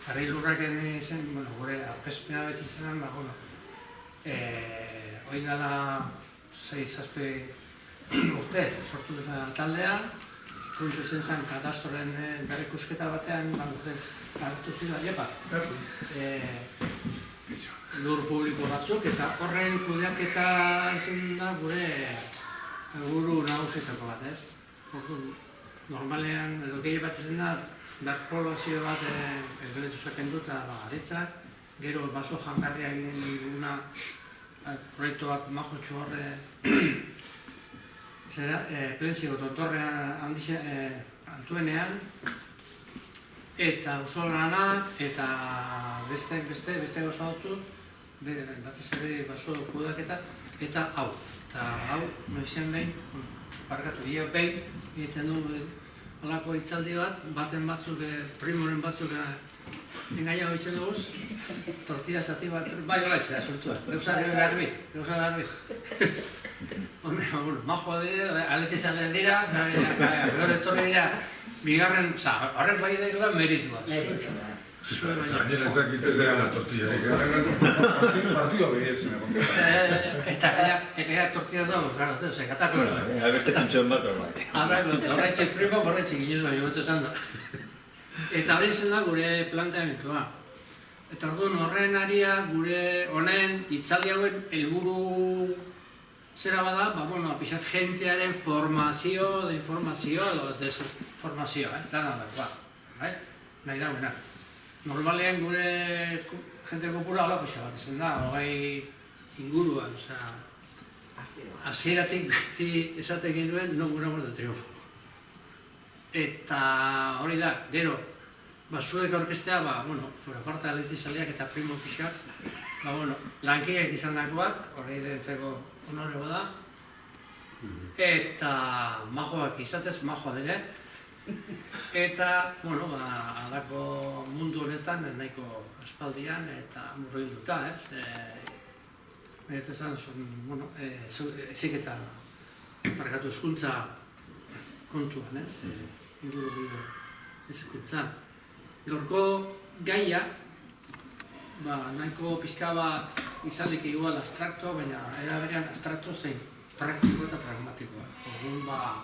Harri lurraken zen, gure aurkezpena beti zenan, hori dela 6-7 urte sortu da taldea, puntu zen zen katastroren berrikusketa batean, hartu zila, lur publiko batzuk, eta horren kudeaketa izan da gure helburu nagusietako bat, ez? Normalean, edo gehi bat izan da, berpoblazio bat elberetu sakendu eta bagaretzak, gero baso jangarria egin duguna proiektu bat majotxo horre plenziko tontorrean altuenean, eta usolana eta beste gauza batzu, batez ere baso kudeaketa, eta hau. Eta hau, noizean behin, parkatu, ia behin, egiten du alako hitzaldi bat, baten batzuk, primoren batzuk engaia hoitzen duguz, tortilla zati bat, bai horretzea, sortua, gauza garbi. Majoa dira, aletizalean dira, gero etorri dira, bigarren, horrek bai dira meritua. Gainera ez dakit ez dira tortilla. Partido behirzen egon. Eta ega tortilla dago, gara, zekatako. Beste kantxoen bat hor bai. Horretxe primo, horretxe ginez bai, gotu esan da. Eta hori zen da gure planteamentua. Eta orduan horren aria gure honen hitzaldi hauen helburu zera bada, pixat jentearen formazio, informazio edo desinformazio, eta nada, nahi dagoena. Normalean gure jente kopura hola pixa bat ezen da, hogei inguruan, hasieratik beti esatekin duen, no gure amor de triunfo. Eta hori da, gero, zuek aurkestea, fuera parte aletizaleak eta primo pixak, lankideak izan dakoak, hori dentzeko honore bada, eta majoak izatez, majoa dire, eta, alako mundu honetan, nahiko aspaldian, eta murroilduta, ez? Eta esan, ezik eta parkatu eskuntza kontuan, ez? Inguru ezikuntza. Gaurko gaia, nahiko pixka bat izalik igual abstrakto, baina era berean abstrakto zein praktiko eta pragmatikoa. Orduan,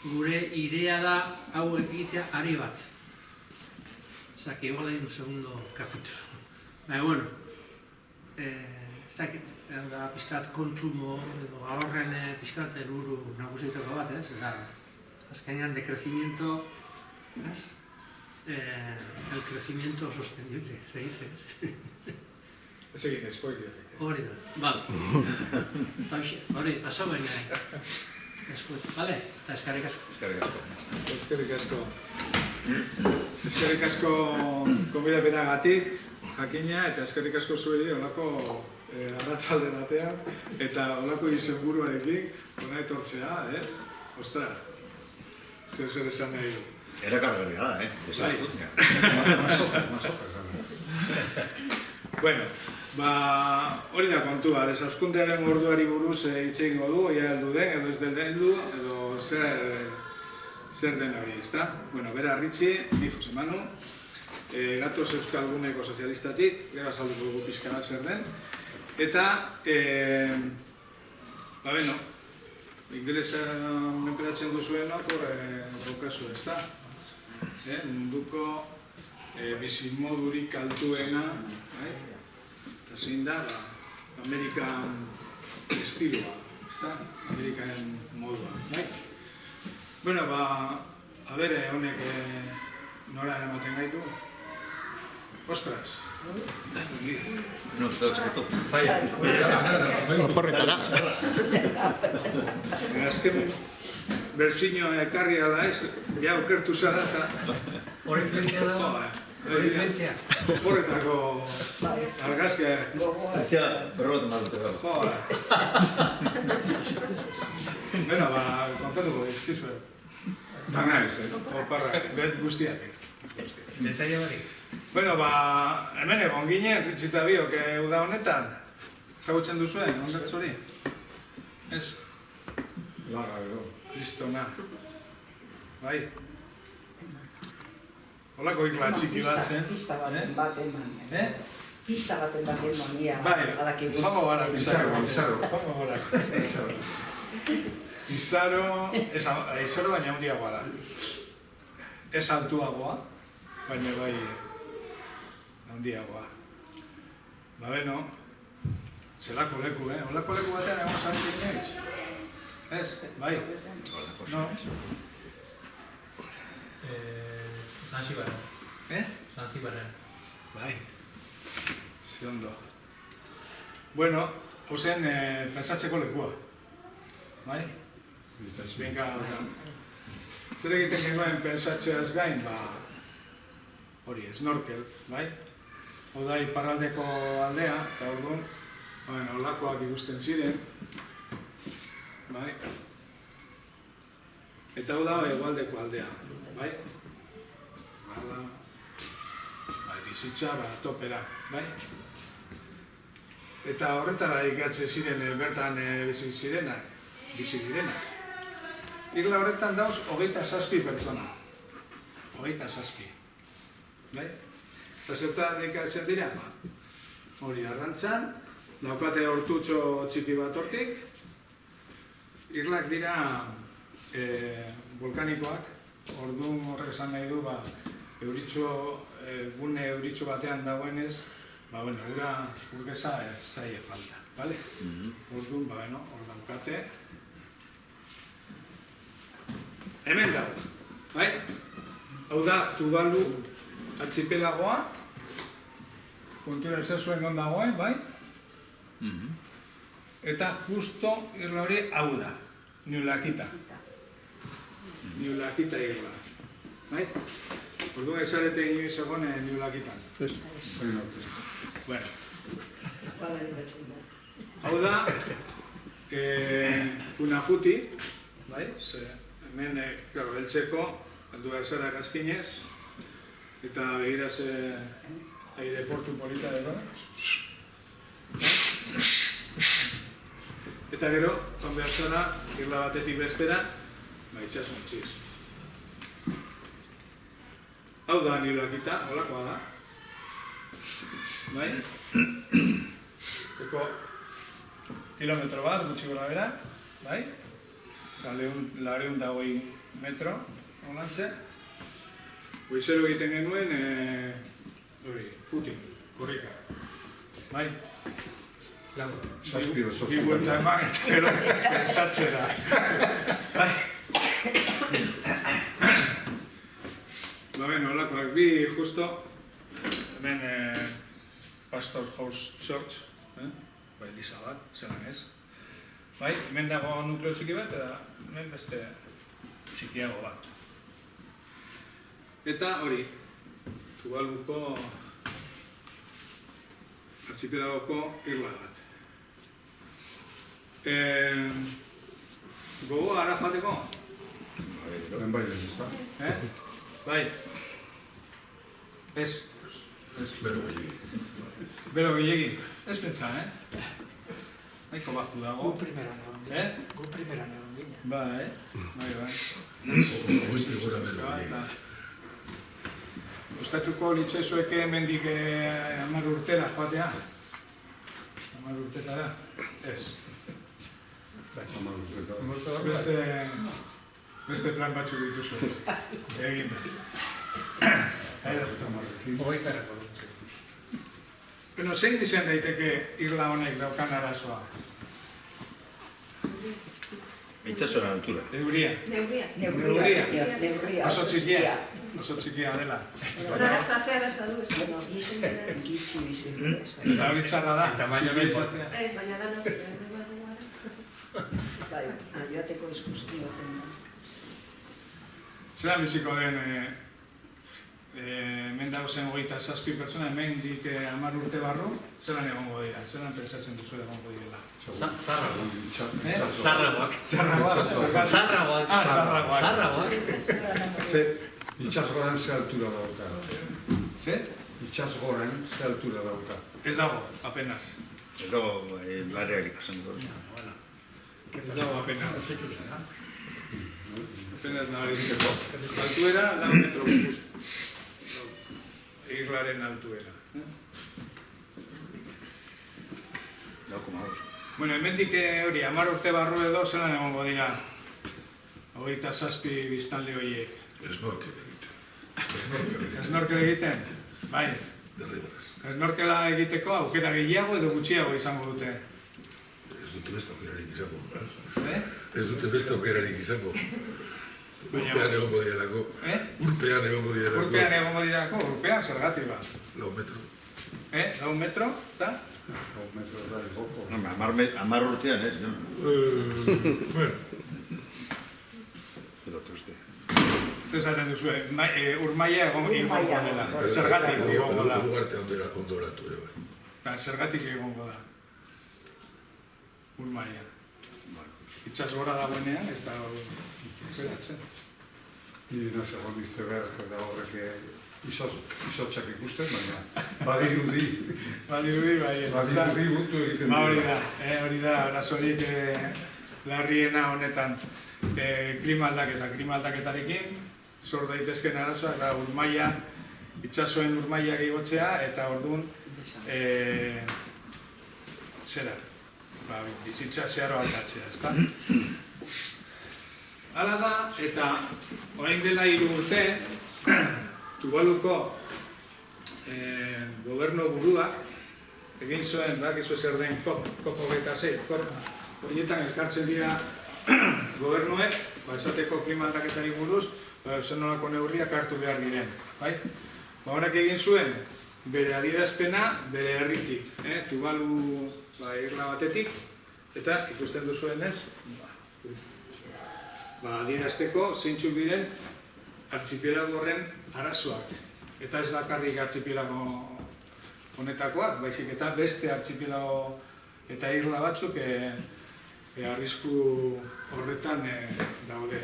gure idea da hau egitea ari bat. Osa, que igual hay un segundo capítulo. Baina, ez dakit, da pixkat kontsumo, horren pixkat helburu nagusietako bat, ez? Azkenean, de crecimiento, ez? El crecimiento sostenible, se dice, ez? Ez egin spoiler. Hori da, bale. Hori, paso baina. Bale, eta eskerrik asko. Eskerrik asko konbidapenagatik, jakina, eta eskerrik asko zuei olako arratsalde batean, eta olako izenburuarekin, hona etortzea, Ostra, zer esan nahi du. Erakargarria da, desazkutnia. Bueno, hori da kontua, desazkuntearen orduari buruz hitz egingo du, ia heldu den, edo ez del heldu, edo zer den hori, ezta? Bueno, bera Ritxi, ni Jose Manu, gatoz Euskalguneko sozialistatik, gero azalduko dugu pixka bat zer den, eta, ingelesa menperatzen duzuenok daukazu, ezta? Munduko bizimodurik altuena, eta zein da, Amerikan estiloa, ezta? Amerikan modua, bai? Bueno, abere honek nora eramaten gaitu? Ostras! No, ez da txeketu. Oporretara. Azken berzino ekarri ala ez, ja okertu zara eta... Hori plentzia da? Hori plentzia. Oporretako argazkia. Ezia berrobat ematute behar. Bueno, kontatuko izkizue. Dana ez, oparra, bet guztiak ez. Detaile bari. Bueno, hemen egon ginen, Ritxi eta biok uda honetan. Zagutzen duzuen, ondatz hori? Ez? Laga, kristona. Bai? Olako ikla txiki bat zen. Pista baten bat eman. Pista baten bat eman, ia. Bai, badakigu. joango gara pizarro. Izaro. Joango gara. Izaro baina handiagoa da. Ez altuagoa, baina bai handiagoa. Ba beno, zelako leku, Olako leku batean egon zabetik naiz? Ez, bai? No? Zanzibaren. Zanzibaren. Bai. Ze ondo. Bueno, ozen pensatzeko lekua. Bai? Venga, zer egiten genuen pensatzeaz gain, ba, hori, snorkel, bai? Oda iparraldeko aldea, eta orduan, olakoak ikusten ziren, bai? Eta hau da hegoaldeko aldea, bai? Hala, bai, bizitza, topera, bai? Eta horretara ikatze ziren bertan bizi direnak. Irla horretan dauz 27 pertsona. 27. Bai? Eta zertan ikatzen dira? Hori arrantzan, daukate hortutxo txiki bat hortik. Irlak dira volkanikoak, orduan horrek esan nahi du, gune euritxo batean dagoenez, ura urgeza zaie falta, bale? Orduan, hor daukate. Hemen dago, bai? Hau da, Tuvalu archipelagoa, kontura ezazuen non dagoen, bai? Eta justo irla hori hau da, Niulakita. Niulakita irla, bai? Orduan ezarete inoiz egon Niulakitan. Bueno. Hau da, Funafuti, bai? Hemen, heltzeko, aldu erzara gazkinez, eta begiraz aireportu polita edo. Eta gero, joan behar zara, irla batetik bestera, itxasontziz. Hau da Niulakita, holakoa da. Bai? Eko kilometro bat, gutxi gora bera, bai? 220 metro, honantze. Goizero egiten genuen, footing, korrika. Bai? Zazpiro, Bi buelta eman eta gero pensatzera. Bai? Holakoak bi justo, hemen Pastor House Church, bai, Lisa bat, zelan ez. Bai, hemen dago nukleo txiki bat, eta hemen beste txikiago bat. Eta hori, Tuvaluko archipelagoko irla bat. Gogo ara joateko? Bai, ez da. Bai. Ez. Bero gehiagin. Ez pentsa, Haiko baku dago. Gu primeran egon ginen. Bai. Gustatuko litzaizueke hemendik 10 urtera joatea? 10 urtetara? Ez. Beste plan batzuk dituzu. Egin da. Bueno, zein izan daiteke irla honek daukan arazoa? Itxasoren altura. Euria. Neurria. Oso txikia dela. Arazoa ze arazoa du. Bueno, gitxi bizi. Eta hori txarra da. Ez, baina da no. Bai, joateko eskuski baten. Zeran biziko den, hemen dagozen 27 pertsona, hemen dik 10 urte barru, zelan egongo dira, zelan pensatzen duzu egongo direla? Zarragoak. Itxasgoran ze altura dauka. Ze? Itxasgoran ze altura dauka. Ez dago, apenas. Ez dago larrearik esan dut. Ez dago apenas. Apenas nabarizteko. Altuera, 10 metro guztu. islaren altuera. Bueno, hemendik hori, 10 urte barru edo zelan egongo dira 27 biztanle horiek. Snorkel egiten. Snorkel egiten? Bai. Derribaz. Snorkela egiteko aukera gehiago edo gutxiago izango dute. Ez dute beste aukerarik izango. Ez dute beste aukerarik izango. Urpean egongo direlako. Urpean egongo direlako. Urpean egongo direlako, urpean zergatik ba. 4 metro. 4 metro, eta? 4 metro da egoko. 10 urtean, ez? Bueno. Edo truste. Zer zaten duzu, urmaia egongo dela. Zergatik egongo da. Ugarte ondoratu ere bai. Zergatik egongo da. Urmaia. Itxas gora dagoenean, ez da zeratzen. Nire nazegoen izeberg da horrek izotxak ikusten, baina badirudi. Badirudi, bai. Badirudi gutu egiten dira. Hori da, arazorik larriena honetan klima aldaketarekin, zor daitezken arazoak da urmaia, itxasoen urmaiak igotzea, eta orduan zera, bizitza zeharo aldatzea, ezta? Hala da, eta orain dela 3 urte, Tuvaluko gobernu buruak egin zuen, bakizu zer den COP26, horietan elkartzen dira gobernuek, esateko klima aldaketari buruz, zer nolako neurriak hartu behar diren. Horak egin zuen, bere adierazpena, bere herritik, Tuvalu irla batetik, eta ikusten duzuenez, adierazteko zeintzuk diren artxipelago horren arazoak. Eta ez bakarrik artxipelago honetakoak, baizik eta beste artxipelago eta irla batzuk arrisku horretan daude.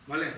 Bale?